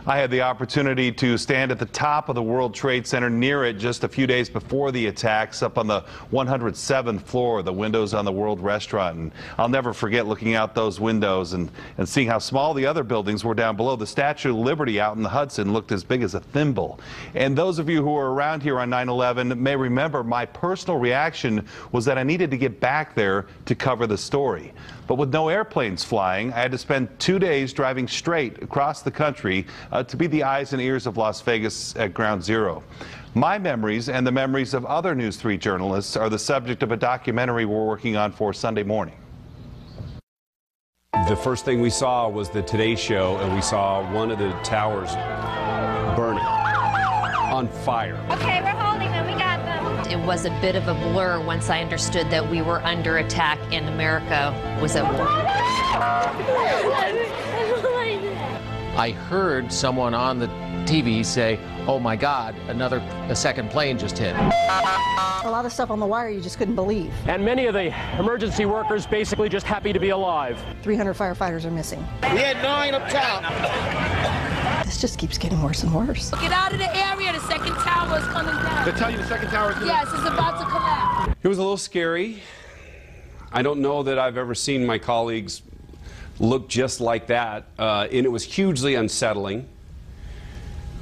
I had the opportunity to stand at the top of the World Trade Center near it just a few days before the attacks, up on the 107th floor, the windows on the World Restaurant. And I'll never forget looking out those windows and seeing how small the other buildings were down below. The Statue of Liberty out in the Hudson looked as big as a thimble. And those of you who were around here on 9/11 may remember my personal reaction was that I needed to get back there to cover the story. But with no airplanes flying, I had to spend 2 days driving straight across the country to be the eyes and ears of Las Vegas at Ground Zero. My memories and the memories of other News 3 journalists are the subject of a documentary we're working on for Sunday morning. The first thing we saw was the Today Show, and we saw one of the towers burning, on fire. Okay, we're holding them. We got them. It was a bit of a blur once I understood that we were under attack and America was at war. I heard someone on the TV say, "Oh my God, a second plane just hit." A lot of stuff on the wire you just couldn't believe. And many of the emergency workers basically just happy to be alive. 300 firefighters are missing. We had 9 up top. This just keeps getting worse and worse. Get out of the area. The second tower is coming down. They tell you the second tower is coming Yes, it's about to collapse. It was a little scary. I don't know that I've ever seen my colleagues look just like that, and it was hugely unsettling.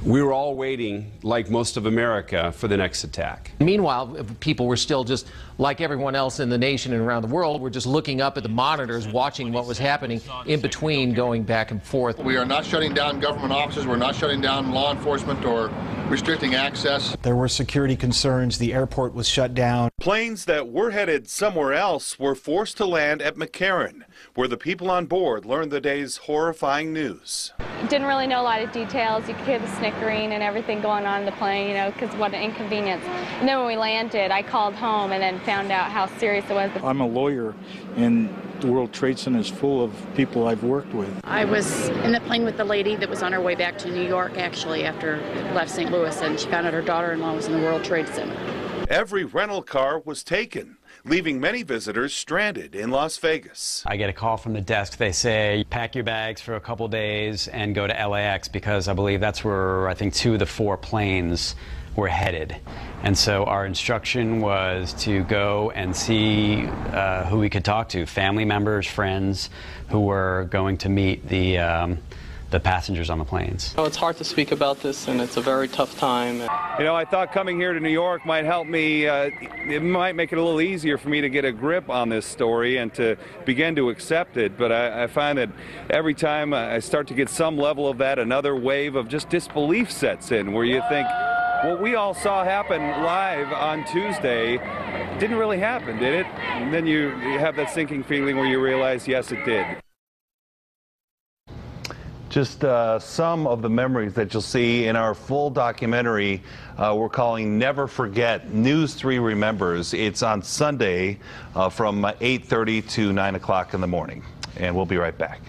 We were all waiting, like most of America, for the next attack. Meanwhile, people were still just, like everyone else in the nation and around the world, were just looking up at the monitors, watching what was happening, in between going back and forth. We are not shutting down government offices. We're not shutting down law enforcement or restricting access. There were security concerns. The airport was shut down. Planes that were headed somewhere else were forced to land at McCarran, where the people on board learned the day's horrifying news. Didn't really know a lot of details. You could hear the snickering and everything going on in the plane, you know, because what an inconvenience. And then when we landed, I called home and then found out how serious it was. I'm a lawyer, and the World Trade Center is full of people I've worked with. I was in the plane with the lady that was on her way back to New York, actually, after it left St. Louis, and she found out her daughter-in-law was in the World Trade Center. Every rental car was taken, leaving many visitors stranded in Las Vegas. I get a call from the desk. They say, pack your bags for a couple days and go to LAX, because I believe that's where I think 2 of the 4 planes were headed. And so our instruction was to go and see who we could talk to, family members, friends who were going to meet the passengers on the planes. Oh, it's hard to speak about this, and it's a very tough time. You know, I thought coming here to New York might help me, it might make it a little easier for me to get a grip on this story and to begin to accept it, but I find that every time I start to get some level of that, another wave of just disbelief sets in, where you think, what we all saw happen live on Tuesday didn't really happen, did it? And then you have that sinking feeling where you realize, yes, it did. Just some of the memories that you'll see in our full documentary we're calling Never Forget, News 3 Remembers. It's on Sunday from 8:30 to 9 o'clock in the morning. And we'll be right back.